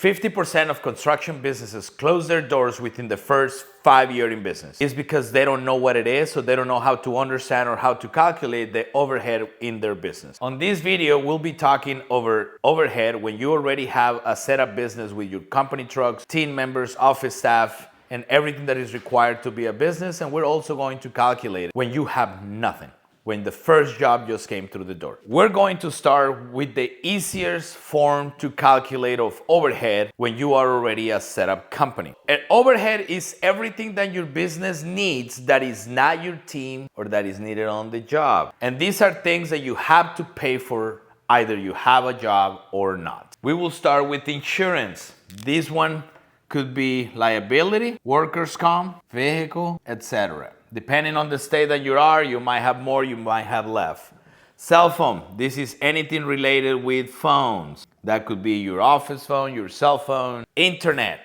50% of construction businesses close their doors within the first 5 years in business. It's because they don't know what it is, so they don't know how to understand or how to calculate the overhead in their business. On this video, we'll be talking over overhead when you already have a setup business with your company trucks, team members, office staff, and everything that is required to be a business. And we're also going to calculate it when you have nothing, when the first job just came through the door. We're going to start with the easiest form to calculate of overhead when you are already a setup company. An overhead is everything that your business needs that is not your team or that is needed on the job. And these are things that you have to pay for either you have a job or not. We will start with insurance. This one could be liability, workers' comp, vehicle, etc. Depending on the state that you are, you might have more, you might have less. Cell phone, this is anything related with phones. That could be your office phone, your cell phone. Internet.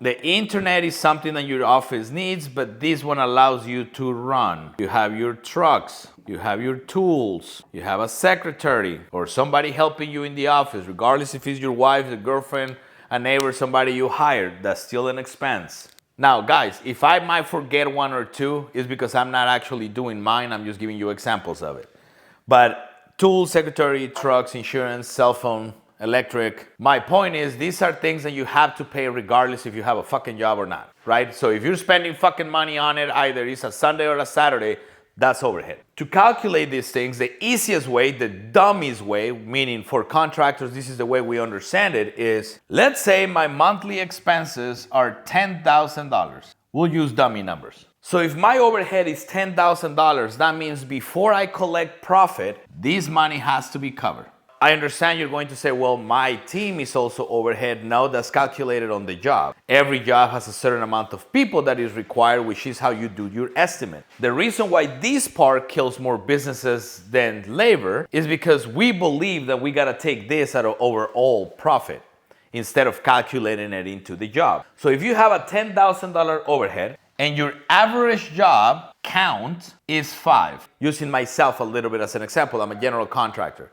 The internet is something that your office needs, but this one allows you to run. You have your trucks, you have your tools, you have a secretary or somebody helping you in the office, regardless if it's your wife, a girlfriend, a neighbor, somebody you hired, that's still an expense. Now, guys, if I might forget one or two, it's because I'm not actually doing mine. I'm just giving you examples of it. But tools, secretary, trucks, insurance, cell phone, electric. My point is, these are things that you have to pay regardless if you have a fucking job or not, right? So if you're spending fucking money on it, either it's a Sunday or a Saturday, that's overhead. To calculate these things, the easiest way, the dumbest way, meaning for contractors, this is the way we understand it, is let's say my monthly expenses are $10,000. We'll use dummy numbers. So if my overhead is $10,000, that means before I collect profit, this money has to be covered. I understand you're going to say, well, my team is also overhead. No, that's calculated on the job. Every job has a certain amount of people that is required, which is how you do your estimate. The reason why this part kills more businesses than labor is because we believe that we gotta take this out of overall profit instead of calculating it into the job. So if you have a $10,000 overhead and your average job count is 5, using myself a little bit as an example, I'm a general contractor.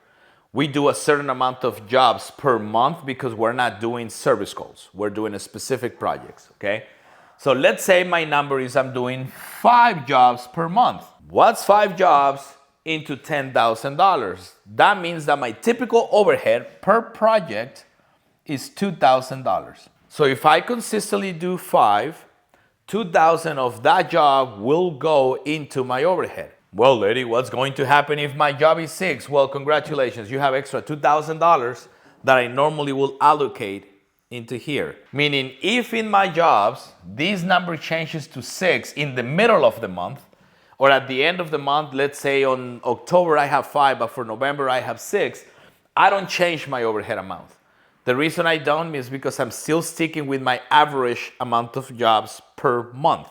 We do a certain amount of jobs per month because we're not doing service calls. We're doing specific projects, okay? So let's say my number is I'm doing 5 jobs per month. What's 5 jobs into $10,000? That means that my typical overhead per project is $2,000. So if I consistently do 5, 2,000 of that job will go into my overhead. Well, lady, what's going to happen if my job is 6? Well, congratulations, you have extra $2,000 that I normally will allocate into here. Meaning, if in my jobs, this number changes to 6 in the middle of the month, or at the end of the month, let's say on October I have 5, but for November I have 6, I don't change my overhead amount. The reason I don't is because I'm still sticking with my average amount of jobs per month.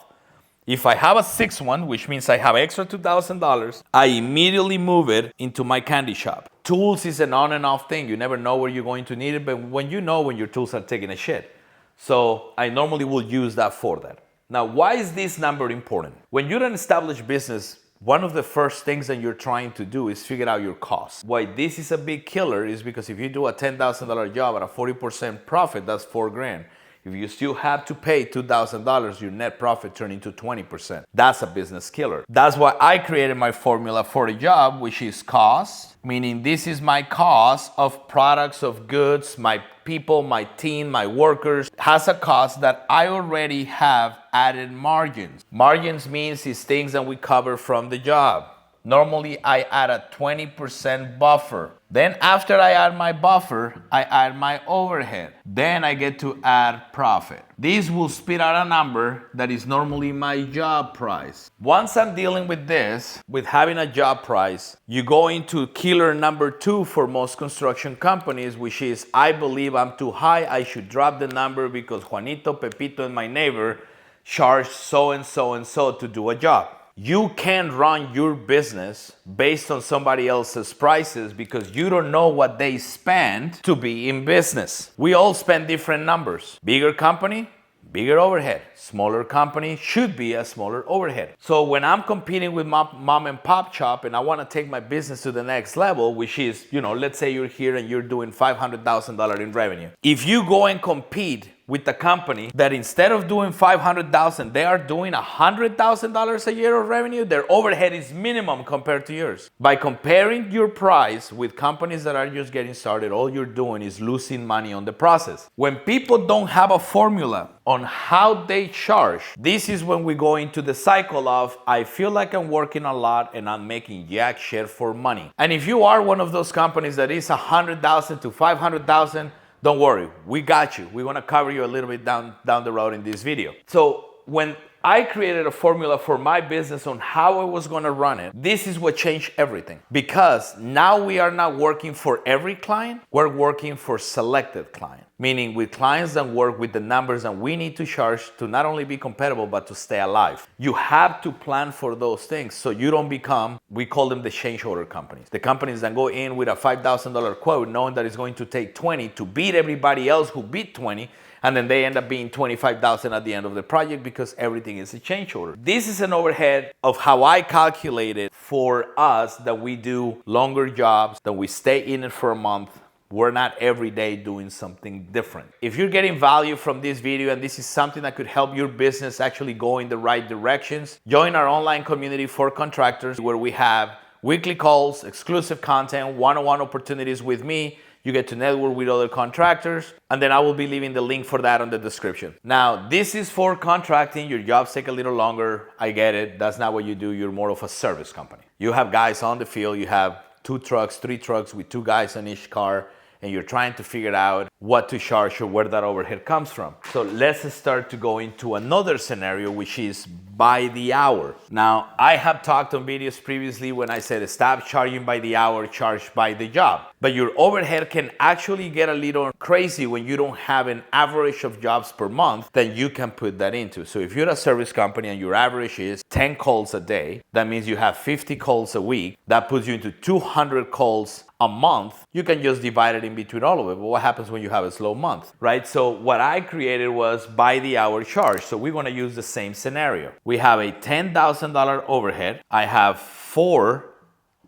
If I have a 6th one, which means I have extra $2,000, I immediately move it into my candy shop. Tools is an on and off thing. You never know where you're going to need it, but when you know when your tools are taking a shit. So I normally will use that for that. Now, why is this number important? When you're an established business, one of the first things that you're trying to do is figure out your costs. Why this is a big killer is because if you do a $10,000 job at a 40% profit, that's $4,000. If you still have to pay $2,000, your net profit turns into 20%. That's a business killer. That's why I created my formula for the job, which is cost, meaning this is my cost of products, of goods, my people, my team, my workers, has a cost that I already have added margins. Margins means it's things that we cover from the job. Normally, I add a 20% buffer. Then after I add my buffer, I add my overhead. Then I get to add profit. This will spit out a number that is normally my job price. Once I'm dealing with this, with having a job price, you go into killer number 2 for most construction companies, which is, I believe I'm too high, I should drop the number because Juanito, Pepito, and my neighbor charge so and so and so to do a job. You can't run your business based on somebody else's prices because you don't know what they spend to be in business. We all spend different numbers. Bigger company, bigger overhead. Smaller company should be a smaller overhead. So when I'm competing with my mom and pop shop and I want to take my business to the next level, which is, let's say you're here and you're doing $500,000 in revenue. If you go and compete with the company that instead of doing $500,000, they are doing $100,000 a year of revenue, their overhead is minimum compared to yours. By comparing your price with companies that are just getting started, all you're doing is losing money on the process. When people don't have a formula on how they charge, this is when we go into the cycle of, I feel like I'm working a lot and I'm making jack shit for money. And if you are one of those companies that is $100,000 to $500,000, don't worry, we got you. We're gonna cover you a little bit down the road in this video. So when I created a formula for my business on how I was gonna run it, this is what changed everything. Because now we are not working for every client, we're working for selected clients. Meaning with clients that work with the numbers that we need to charge to not only be compatible, but to stay alive. You have to plan for those things so you don't become, we call them the change order companies. The companies that go in with a $5,000 quote knowing that it's going to take 20 to beat everybody else who beat 20, and then they end up being 25,000 at the end of the project because everything is a change order. This is an overhead of how I calculate it for us that we do longer jobs, that we stay in it for a month. We're not every day doing something different. If you're getting value from this video and this is something that could help your business actually go in the right directions, join our online community for contractors where we have weekly calls, exclusive content, one-on-one opportunities with me. You get to network with other contractors, and then I will be leaving the link for that on the description. Now, this is for contracting. Your jobs take a little longer. I get it. That's not what you do. You're more of a service company. You have guys on the field. You have 2 trucks, 3 trucks with 2 guys on each car, and you're trying to figure out what to charge or where that overhead comes from. So let's start to go into another scenario, which is by the hour. Now, I have talked on videos previously when I said stop charging by the hour, charge by the job. But your overhead can actually get a little crazy when you don't have an average of jobs per month that you can put that into. So if you're a service company and your average is 10 calls a day, that means you have 50 calls a week. That puts you into 200 calls a month. You can just divide it in between all of it. But what happens when you have a slow month, right? So what I created was by the hour charge. So we're gonna use the same scenario. We have a $10,000 overhead. I have 4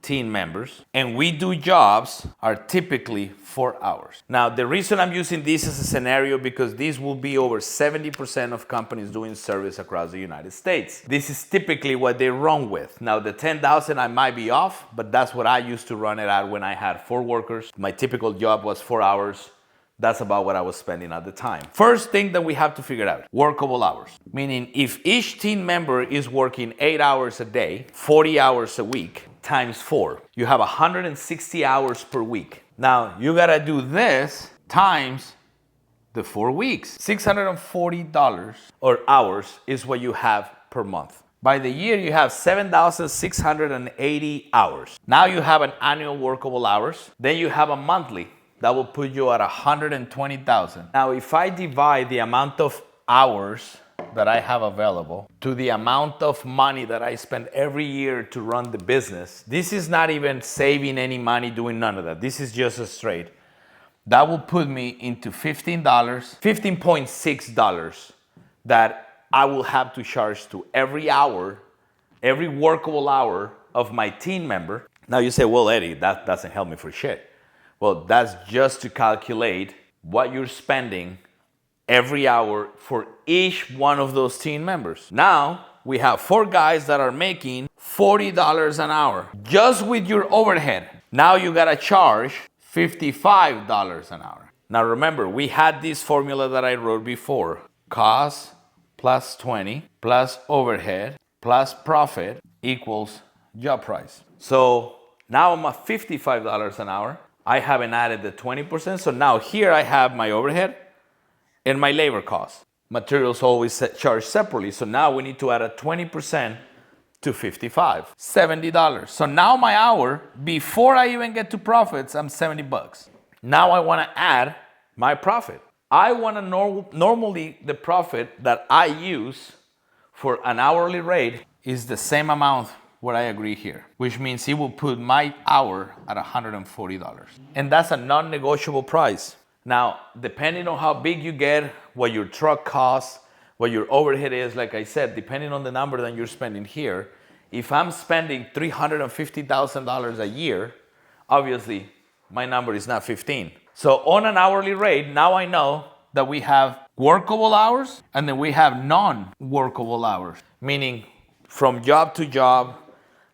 team members, and we do jobs are typically 4 hours. Now, the reason I'm using this as a scenario because this will be over 70% of companies doing service across the United States. This is typically what they run with. Now, the 10,000 I might be off, but that's what I used to run it at when I had 4 workers. My typical job was 4 hours. That's about what I was spending at the time. First thing that we have to figure out, workable hours. Meaning if each team member is working 8 hours a day, 40 hours a week, times 4, you have 160 hours per week. Now you gotta do this times the 4 weeks. $640 or hours is what you have per month. By the year, you have 7,680 hours. Now you have an annual workable hours. Then you have a monthly. That will put you at 120,000. Now, if I divide the amount of hours that I have available to the amount of money that I spend every year to run the business, this is not even saving any money doing none of that. This is just a straight. That will put me into $15.6 that I will have to charge to every hour, every workable hour of my team member. Now you say, well, Eddie, that doesn't help me for shit. Well, that's just to calculate what you're spending every hour for each one of those team members. Now, we have 4 guys that are making $40 an hour just with your overhead. Now you gotta charge $55 an hour. Now remember, we had this formula that I wrote before. Cost plus 20 plus overhead plus profit equals job price. So now I'm at $55 an hour. I haven't added the 20%. So now here I have my overhead and my labor costs. Materials always charged separately. So now we need to add a 20% to $55, $70. So now my hour, before I even get to profits, I'm $70. Now I want to add my profit. I want to normally the profit that I use for an hourly rate is the same amount what I agree here, which means he will put my hour at $140. And that's a non-negotiable price. Now, depending on how big you get, what your truck costs, what your overhead is, like I said, depending on the number that you're spending here. If I'm spending $350,000 a year, obviously my number is not 15. So on an hourly rate, now I know that we have workable hours and then we have non-workable hours, meaning from job to job.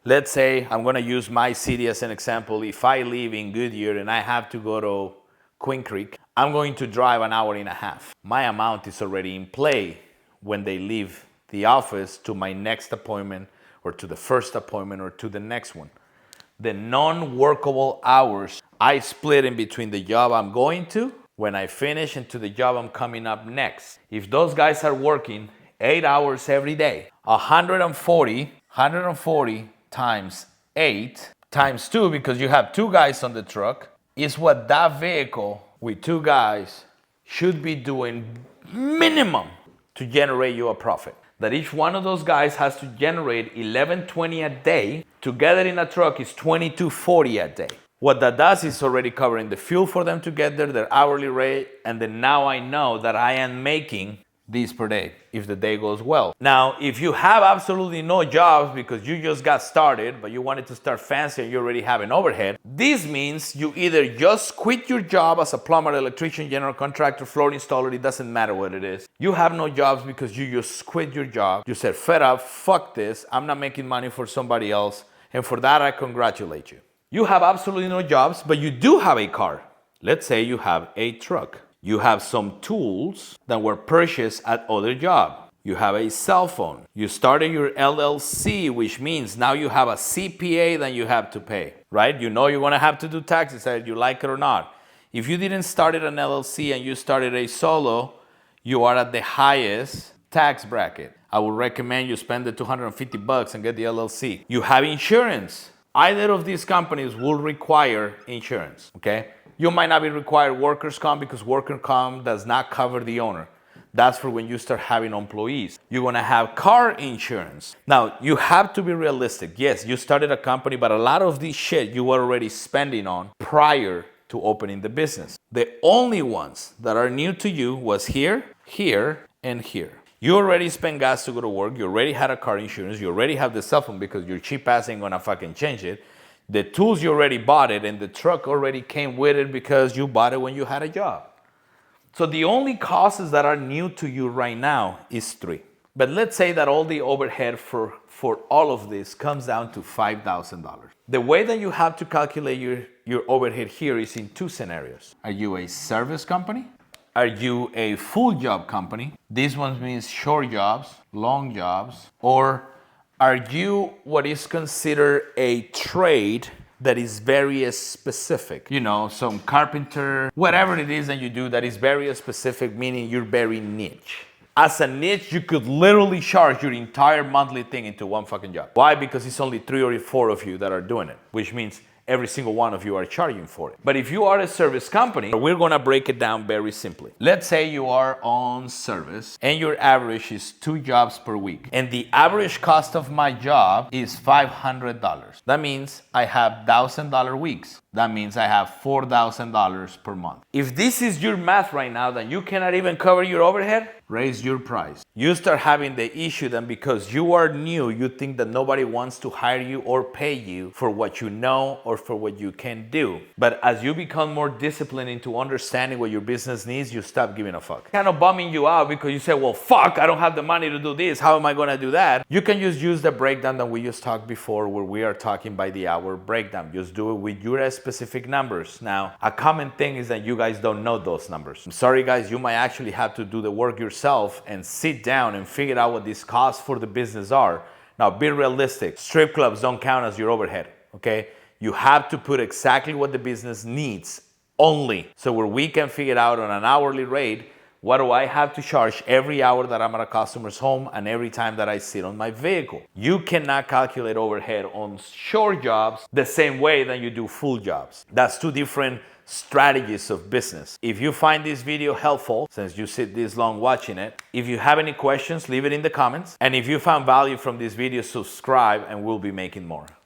Let's say I'm gonna use my city as an example. If I live in Goodyear and I have to go to Queen Creek, I'm going to drive an hour and a half. My amount is already in play when they leave the office to my next appointment or to the first appointment or to the next one. The non-workable hours, I split in between the job I'm going to when I finish and to the job I'm coming up next. If those guys are working 8 hours every day, 140 times 8 times 2, because you have 2 guys on the truck, is what that vehicle with 2 guys should be doing minimum to generate you a profit. That each one of those guys has to generate $11.20 a day. Together in a truck is $22.40 a day. What that does is already covering the fuel for them to get there, their hourly rate, and then now I know that I am making these per day if the day goes well. Now, if you have absolutely no jobs because you just got started, but you wanted to start fancy and you already have an overhead, this means you either just quit your job as a plumber, electrician, general contractor, floor installer, it doesn't matter what it is. You have no jobs because you just quit your job. You said, fed up, fuck this, I'm not making money for somebody else, and for that I congratulate you. You have absolutely no jobs, but you do have a car. Let's say you have a truck. You have some tools that were purchased at other job. You have a cell phone. You started your LLC, which means now you have a CPA that you have to pay, right? You know you're gonna have to do taxes whether you like it or not. If you didn't start an LLC and you started a solo, you are at the highest tax bracket. I would recommend you spend the $250 and get the LLC. You have insurance. Either of these companies will require insurance, okay? You might not be required workers' comp because workers' comp does not cover the owner. That's for when you start having employees. You're gonna have car insurance. Now, you have to be realistic. Yes, you started a company, but a lot of this shit you were already spending on prior to opening the business. The only ones that are new to you was here, here, and here. You already spent gas to go to work. You already had a car insurance. You already have the cell phone because your cheap ass ain't gonna fucking change it. The tools you already bought it, and the truck already came with it because you bought it when you had a job. So the only costs that are new to you right now is 3. But let's say that all the overhead for all of this comes down to $5,000. The way that you have to calculate your overhead here is in 2 scenarios. Are you a service company? Are you a full job company? This one means short jobs, long jobs, or are you what is considered a trade that is very specific? You know, some carpenter, whatever it is that you do that is very specific, meaning you're very niche. As a niche, you could literally charge your entire monthly thing into one fucking job. Why? Because it's only 3 or 4 of you that are doing it, which means every single one of you are charging for it. But if you are a service company, we're gonna break it down very simply. Let's say you are on service and your average is 2 jobs per week. And the average cost of my job is $500. That means I have $1,000 weeks. That means I have $4,000 per month. If this is your math right now, then you cannot even cover your overhead, raise your price. You start having the issue then because you are new, you think that nobody wants to hire you or pay you for what you know or for what you can do. But as you become more disciplined into understanding what your business needs, you stop giving a fuck. Kind of bumming you out because you say, well, fuck, I don't have the money to do this. How am I gonna do that? You can just use the breakdown that we just talked before where we are talking by the hour breakdown. Just do it with your specific numbers. Now, a common thing is that you guys don't know those numbers. I'm sorry guys, you might actually have to do the work yourself and sit down and figure out what these costs for the business are. Now, be realistic. Strip clubs don't count as your overhead, okay? You have to put exactly what the business needs only. So where we can figure out on an hourly rate, what do I have to charge every hour that I'm at a customer's home and every time that I sit on my vehicle? You cannot calculate overhead on short jobs the same way that you do full jobs. That's 2 different strategies of business. If you find this video helpful, since you sit this long watching it, if you have any questions, leave it in the comments. And if you found value from this video, subscribe and we'll be making more.